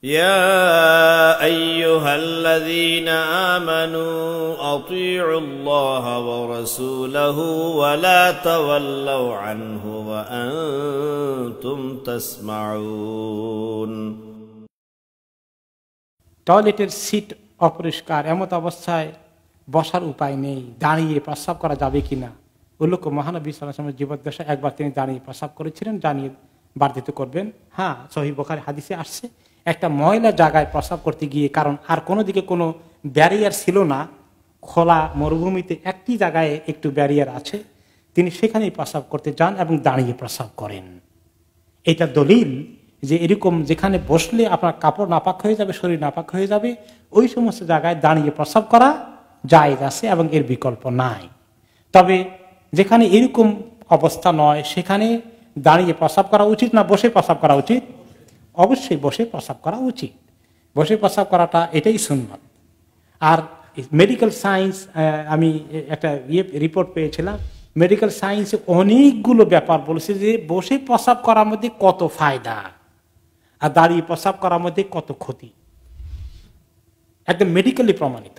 يا أيها الذين آمنوا أطيعوا الله ورسوله ولا تولوا عنه وأنتم تسمعون। টয়লেটের সিট অপরিষ্কার, এমত অবস্থায় বসার উপায় নেই, দাঁড়িয়ে প্রস্রাব করা যাবে কিনা। উল্লেখ্য মহানবী সাল্লাল্লাহু আলাইহি ওয়াসাল্লামের জীবদ্দশায় একবার তিনি দাঁড়িয়ে প্রস্রাব করেছিলেন, জানিয়ে বর্ধিত করবেন। হ্যাঁ, সহিহ বুখারী হাদিসে আসছে একটা ময়লা জায়গায় প্রস্রাব করতে গিয়ে, কারণ আর কোনো দিকে কোনো ব্যারিয়ার ছিল না, খোলা মরুভূমিতে একটি জায়গায় একটু ব্যারিয়ার আছে, তিনি সেখানেই প্রস্রাব করতে যান এবং দাঁড়িয়ে প্রস্রাব করেন। এটা দলিল যে এরকম যেখানে বসলে আপনার কাপড় নাপাক হয়ে যাবে, শরীর নাপাক হয়ে যাবে, ওই সমস্ত জায়গায় দাঁড়িয়ে প্রস্রাব করা জায়েজ আছে এবং এর বিকল্প নাই। তবে যেখানে এরকম অবস্থা নয়, সেখানে দাঁড়িয়ে প্রস্রাব করা উচিত না বসে প্রস্রাব করা উচিত? অবশ্যই বসে প্রস্রাব করা উচিত। বসে প্রস্রাব করাটা এটাই সুন্নাত। আর মেডিকেল সায়েন্স, আমি একটা রিপোর্ট পেয়েছিলাম, মেডিকেল সায়েন্সে অনেকগুলো ব্যাপার বলেছে যে বসে প্রস্রাব করার মধ্যে কত ফায়দা আর দাঁড়িয়ে প্রস্রাব করার মধ্যে কত ক্ষতি, একদম মেডিকেলি প্রমাণিত।